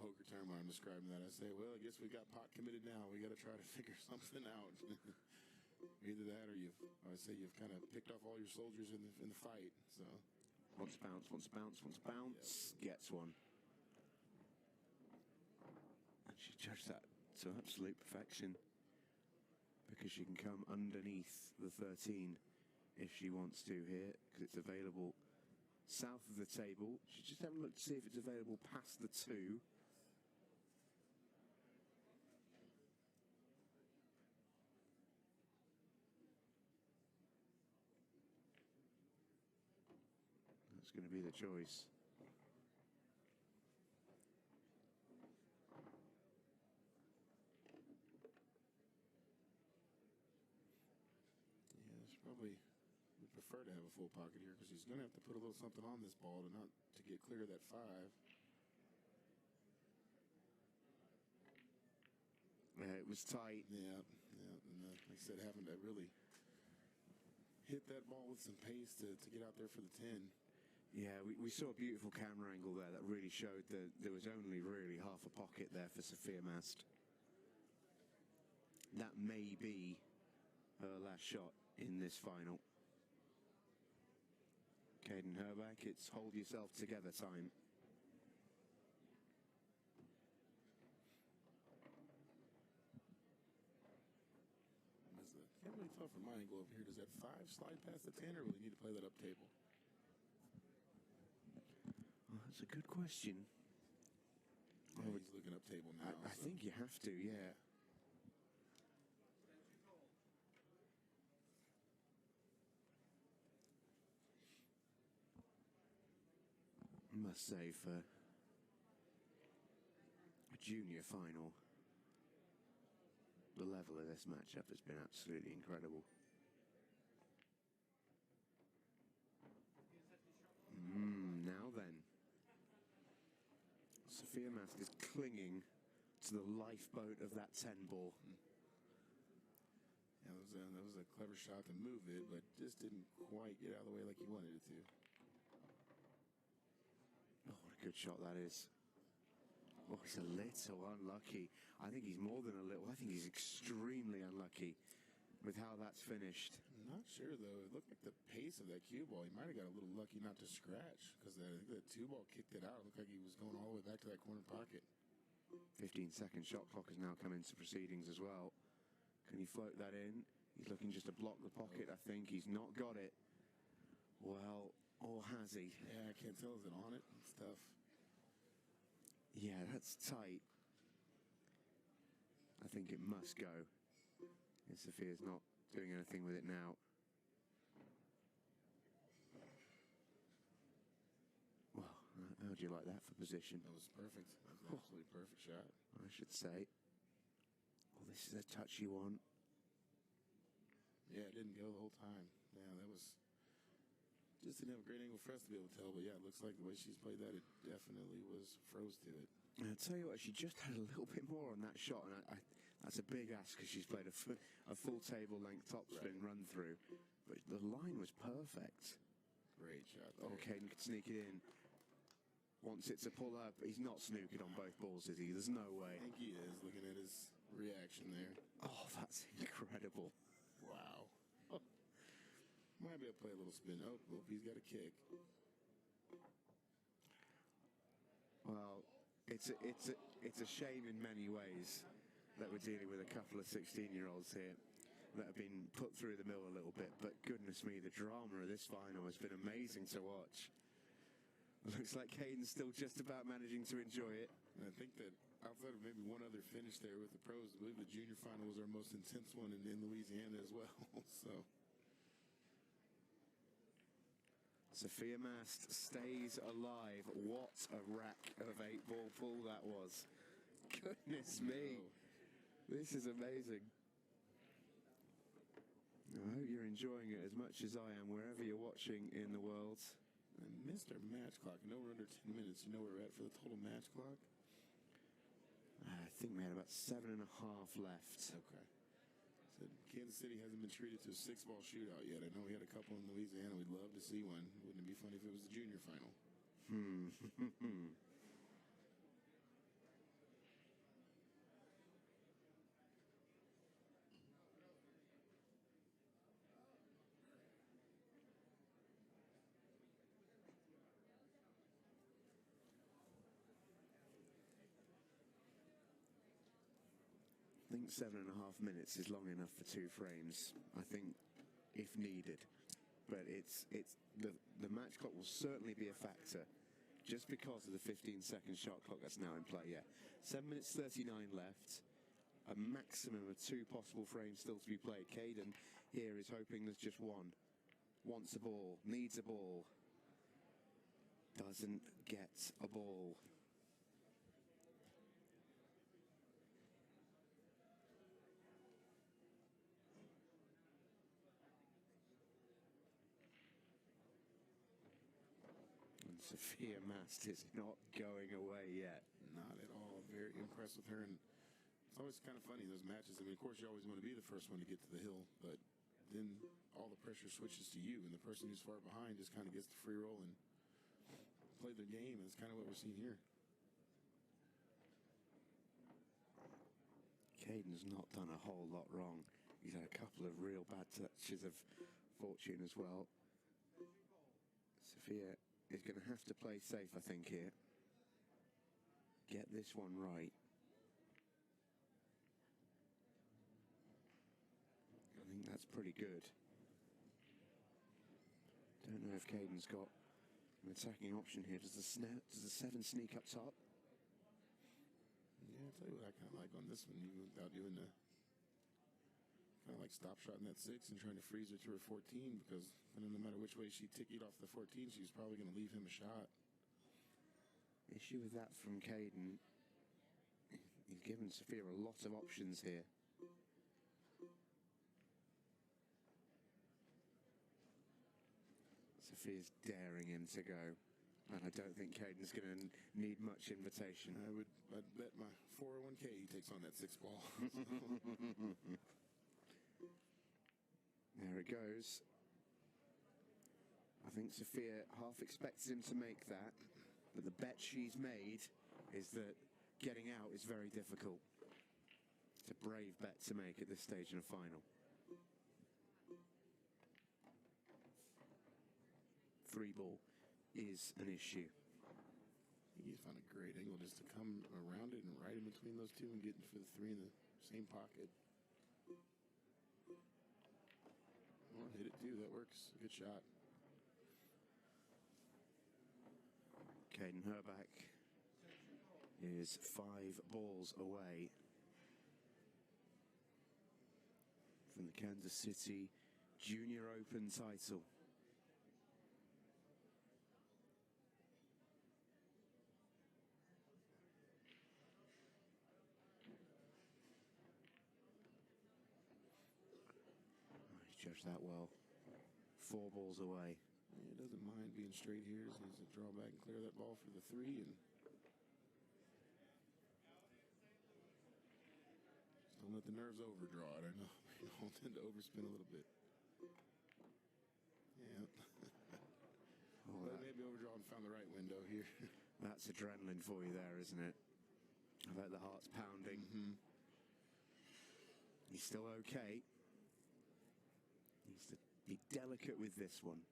poker term when I'm describing that. I say, well, I guess we got pot committed now. We got to try to figure something out. Either that, or you've kind of picked off all your soldiers in the fight. So wants bounce, gets one. And she judged that to absolute perfection, because she can come underneath the 13 if she wants to here, because it's available south of the table. She's just having a look to see if it's available past the 2. That's going to be the choice. Yeah, she probably would prefer to have a full pocket here, because she's going to have to put a little something on this ball to get clear of that 5. It was tight. Yeah. And like I said, having to really hit that ball with some pace to get out there for the 10. Yeah, we saw a beautiful camera angle there that really showed that there was only really half a pocket there for Sophia Mast. That may be her last shot in this final. Caden Herback, it's hold yourself together time. Can't really tell from my angle over here. Does that 5 slide past the 10, or will you need to play that up table? Oh, that's a good question. Yeah, he's looking up table now. I think you have to, yeah. I must say, for a junior final, the level of this matchup has been absolutely incredible. Now then, Sophia Mast is clinging to the lifeboat of that 10 ball. Yeah, that was a clever shot to move it, but just didn't quite get out of the way like he wanted it to. Oh, what a good shot that is. Oh, he's a little unlucky. I think he's more than a little. I think he's extremely unlucky with how that's finished. I'm not sure, though. It looked like the pace of that cue ball, he might have got a little lucky not to scratch, because I think that 2 ball kicked it out. It looked like he was going all the way back to that corner pocket. 15-second shot clock has now come into proceedings as well. Can he float that in? He's looking just to block the pocket, I think. He's not got it. Well, Or has he? Yeah, I can't tell. Is it on it? It's tough. Yeah, that's tight. I think it must go. And Sophia's not doing anything with it now. Well, how do you like that for position? That was perfect. That was an absolutely perfect shot. I should say. Well, this is a touchy one. Yeah, it didn't go the whole time. Yeah, that was... Just didn't have a great angle for us to be able to tell, but yeah, it looks like the way she's played that, it definitely was froze to it. I'll tell you what, she just had a little bit more on that shot, and that's a big ask because she's played a full table length topspin run through, but the line was perfect. Great shot there. Oh, Caden could sneak it in. Wants it to pull up. He's not snookered on both balls, is he? There's no way. I think he is, looking at his reaction there. Oh, that's incredible. Wow. Might be able to play a little spin. Oh, well, he's got a kick. Well, it's a shame in many ways that we're dealing with a couple of 16-year-olds here that have been put through the mill a little bit, but goodness me, the drama of this final has been amazing to watch. Looks like Caden's still just about managing to enjoy it. And I think that outside of maybe one other finish there with the pros, I believe the junior final was our most intense one in Louisiana as well. So Sophia Mast stays alive. What a rack of 8-ball pull that was. Goodness me. This is amazing. I hope you're enjoying it as much as I am, wherever you're watching in the world. I missed our match clock. I know we're under 10 minutes. You know where we're at for the total match clock? I think we had about 7.5 left. Okay. So Kansas City hasn't been treated to a 6-ball shootout yet. I know we had a couple in Louisiana. We'd love to see one. Wouldn't it be funny if it was the junior final? I think 7.5 minutes is long enough for 2 frames. I think, if needed, but it's the match clock will certainly be a factor, just because of the 15-second shot clock that's now in play. Yeah, 7 minutes 39 left. A maximum of 2 possible frames still to be played. Caden here is hoping there's just one. Wants a ball, needs a ball, doesn't get a ball. Sophia Mast is not going away yet. Not at all. Very impressed with her. And it's always kind of funny, those matches. I mean, of course, you always want to be the first one to get to the hill, but then all the pressure switches to you, and the person who's far behind just kind of gets the free roll and play their game, and it's kind of what we're seeing here. Caden's not done a whole lot wrong. He's had a couple of real bad touches of fortune as well. Sophia is going to have to play safe, I think, here. Get this one right. I think that's pretty good. Don't know if Caden's got an attacking option here. Does the 7 sneak up top? Yeah, I'll tell you what I kind of like on this one, even without doing the kind of like stop shot in that 6 and trying to freeze her to her 14, because no matter which way she tickied off the 14, she was probably going to leave him a shot. Issue with that from Caden, he's given Sophia a lot of options here. Sophia's daring him to go, and I don't think Caden's going to need much invitation. I'd bet my 401k he takes on that 6 ball. There it goes. I think Sophia half expects him to make that, but the bet she's made is that getting out is very difficult. It's a brave bet to make at this stage in a final. 3-ball is an issue. He's found a great angle just to come around it and right in between those two and get for the 3 in the same pocket. Well, hit it too. That works. Good shot. Caden Herback is 5 balls away from the Kansas City Junior Open title. He judged that well. 4 balls away. Yeah, he doesn't mind being straight here. He needs to draw back and clear that ball for the 3, and just don't let the nerves overdraw it. I know people tend to overspin a little bit. Yeah. Oh, But maybe overdraw and found the right window here. That's adrenaline for you there, isn't it? I bet the heart's pounding. He's still okay. Needs to be delicate with this one.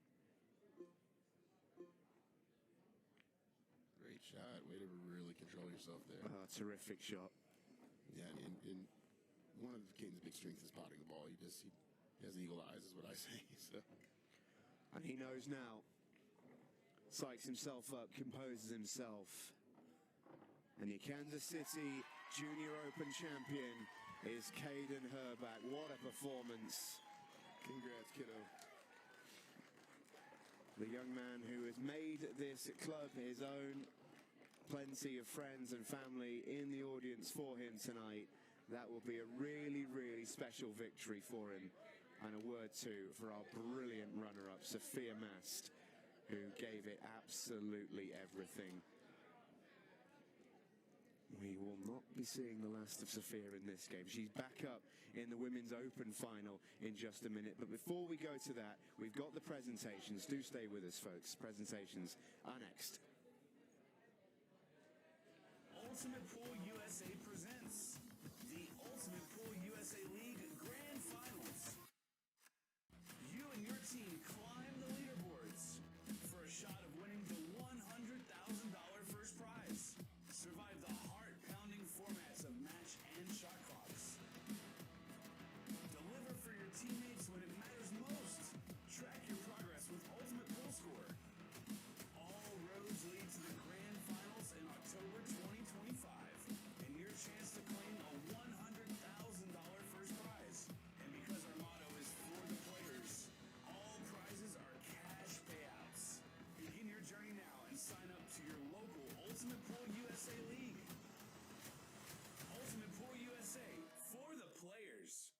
Great shot. Way to really control yourself there. Terrific shot. Yeah, and one of Caden's big strengths is potting the ball. He has eagle eyes, is what I say. So. And he knows now. Psychs himself up, composes himself. And your Kansas City Junior Open champion is Caden Herback. What a performance. Congrats, kiddo. The young man who has made this club his own. Plenty of friends and family in the audience for him tonight. That will be a really, really special victory for him. And a word too for our brilliant runner-up, Sophia Mast, who gave it absolutely everything. We will not be seeing the last of Sophia in this game. She's back up in the Women's Open final in just a minute. But before we go to that, we've got the presentations. Do stay with us, folks. Presentations are next. Ultimate Pool USA presents the Ultimate Pool USA League Grand Finals. You and your team climb the leaderboards for a shot of winning the $100,000 first prize. Survive the heart-pounding formats of match and shot clocks. Deliver for your teammates when it matters most. Track your progress with Ultimate Pool Score. All roads lead to the Grand Finals in October 2025, and your chance to claim a $100,000 first prize. And because our motto is for the players, all prizes are cash payouts. Begin your journey now and sign up to your local Ultimate Pool USA League. Ultimate Pool USA, for the players.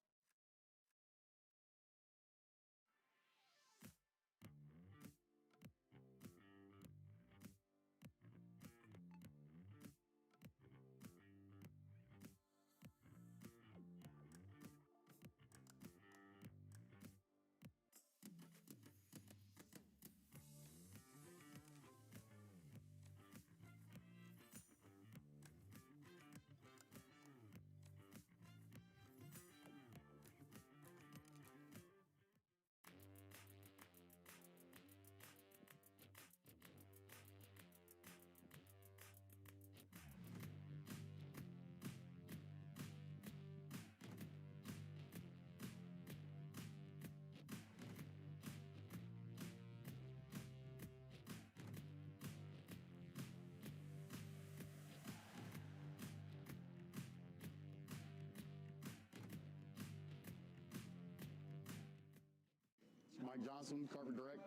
Mike Johnson, Carpet Direct,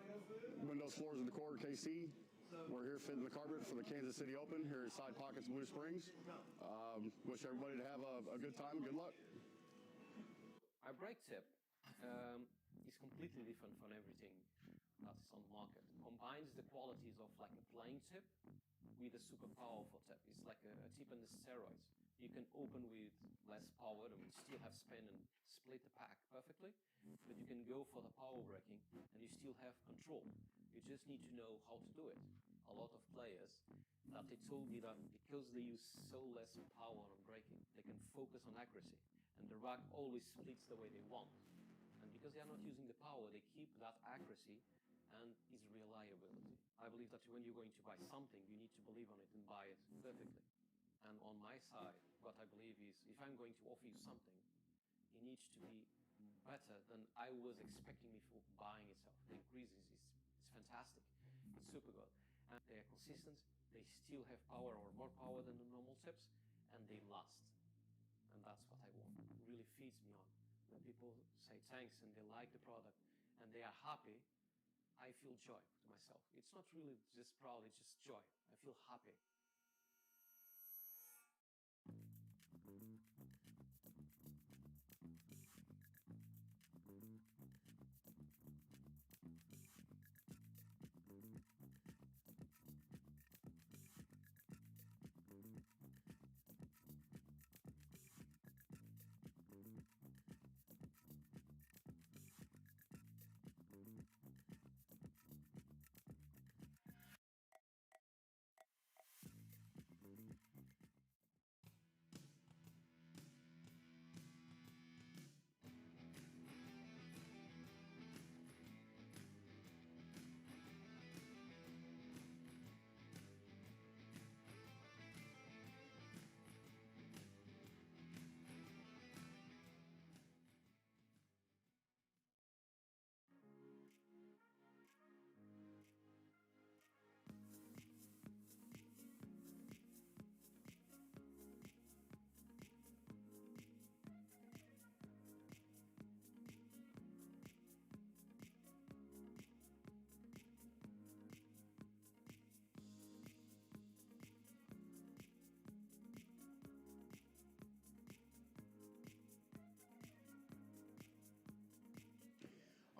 Windows, Floors, and Decor, KC. We're here fitting the carpet for the Kansas City Open here at Side Pockets, Blue Springs. Wish everybody to have a good time and good luck. Our brake tip is completely different from everything that is on the market. Combines the qualities of like a playing tip with a super powerful tip. It's like a tip on the steroids. You can open with less power and still have spin and split the pack perfectly, but you can go for the power braking and you still have control. You just need to know how to do it. A lot of players that they told me that because they use so less power on braking, they can focus on accuracy and the rack always splits the way they want. And because they are not using the power, they keep that accuracy and its reliability. I believe that when you're going to buy something, you need to believe on it and buy it perfectly. And on my side, what I believe is if I'm going to offer you something, it needs to be better than I was expecting before buying itself. The increases is fantastic. It's super good. and they are consistent, they still have power or more power than the normal tips, and they last. And that's what I want. It really feeds me on. When people say thanks and they like the product and they are happy, I feel joy to myself. It's not really just proud, it's just joy. I feel happy.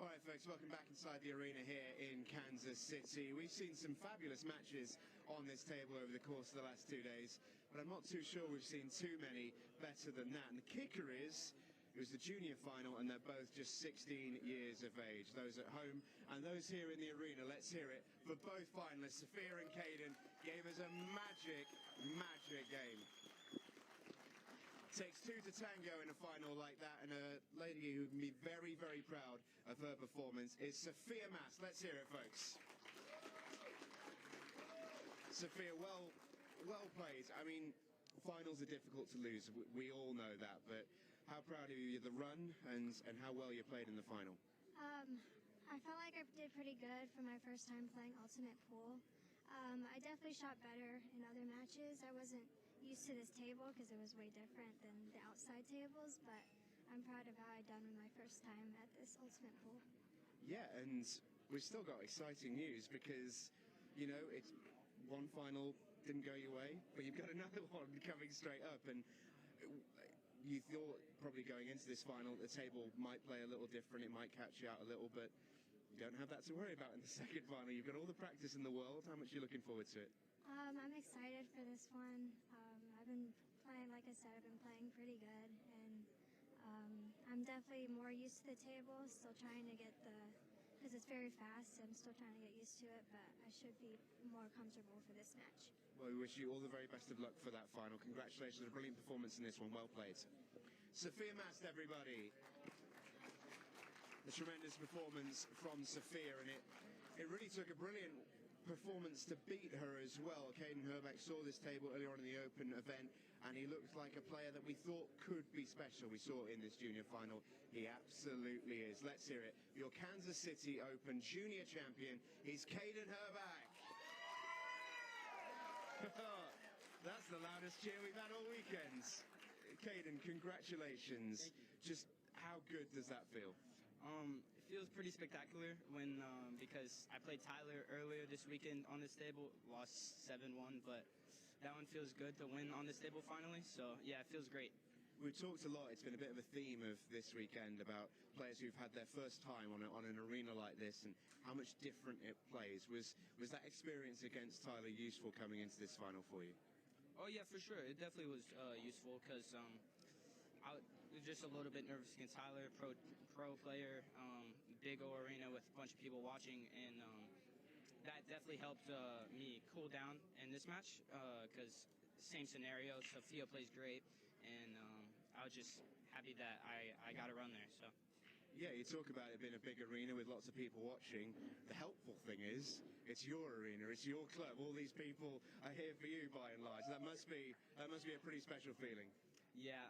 All right, folks, welcome back inside the arena here in Kansas City. We've seen some fabulous matches on this table over the course of the last 2 days, but I'm not too sure we've seen too many better than that. And the kicker is, it was the junior final, and they're both just 16 years of age. Those at home and those here in the arena, let's hear it for both finalists. Sophia and Caden gave us a magic, magic game. Takes two to tango in a final like that, and a lady who can be very, very proud of her performance is Sophia Mass. Let's hear it, folks. Sophia, well played. I mean, finals are difficult to lose. We all know that, but how proud are you of the run and how well you played in the final? I felt like I did pretty good for my first time playing Ultimate Pool. I definitely shot better in other matches. I wasn't used to this table because it was way different than the outside tables, but I'm proud of how I done with my first time at this Ultimate Pool. Yeah, and we've still got exciting news because, you know, it's one final didn't go your way, but you've got another one coming straight up, and you thought probably going into this final the table might play a little different, it might catch you out a little, but you don't have that to worry about in the second final. You've got all the practice in the world. How much are you looking forward to it? I'm excited for this one. I've been playing, like I said, I've been playing pretty good, and I'm definitely more used to the table, still trying to get because it's very fast, I'm still trying to get used to it, but I should be more comfortable for this match. Well, we wish you all the very best of luck for that final. Congratulations on a brilliant performance in this one. Well played. Sophia Mast, everybody. A tremendous performance from Sophia, and it really took a brilliant performance to beat her as well. Caden Herbeck saw this table earlier on in the Open event, and he looked like a player that we thought could be special. We saw it in this junior final. He absolutely is. Let's hear it. Your Kansas City Open junior champion is Caden Herbeck. That's the loudest cheer we've had all weekend. Caden, congratulations. Just how good does that feel? It feels pretty spectacular because I played Tyler earlier this weekend on this table, lost 7-1, but that one feels good to win on this table finally. So yeah, it feels great. We've talked a lot. It's been a bit of a theme of this weekend about players who've had their first time on an arena like this and how much different it plays. Was that experience against Tyler useful coming into this final for you? Oh yeah, for sure. It definitely was useful because I was just a little bit nervous against Tyler, pro player, big old arena with a bunch of people watching, and that definitely helped me cool down in this match because same scenario. Sophia plays great, and I was just happy that I got a run there. So. Yeah, you talk about it being a big arena with lots of people watching. The helpful thing is, it's your arena, it's your club. All these people are here for you, by and large. That must be a pretty special feeling. Yeah,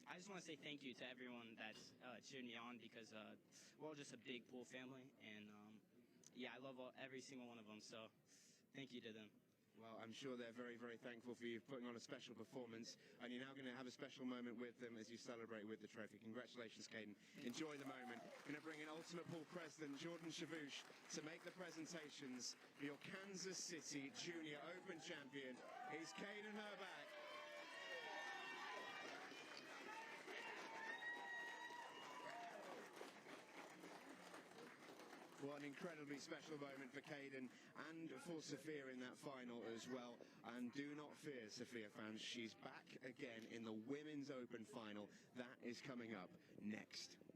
I just want to say thank you to everyone that's cheered me on because we're all just a big pool family, and yeah, I love every single one of them. So thank you to them. Well, I'm sure they're very, very thankful for you putting on a special performance, and you're now going to have a special moment with them as you celebrate with the trophy. Congratulations, Caden. Enjoy the moment. Going to bring in Ultimate Pool President Jordan Chavouche to make the presentations for your Kansas City Junior Open champion. He's Caden Herbach. What an incredibly special moment for Caden and for Sophia in that final as well. And do not fear, Sophia fans, she's back again in the Women's Open final. That is coming up next.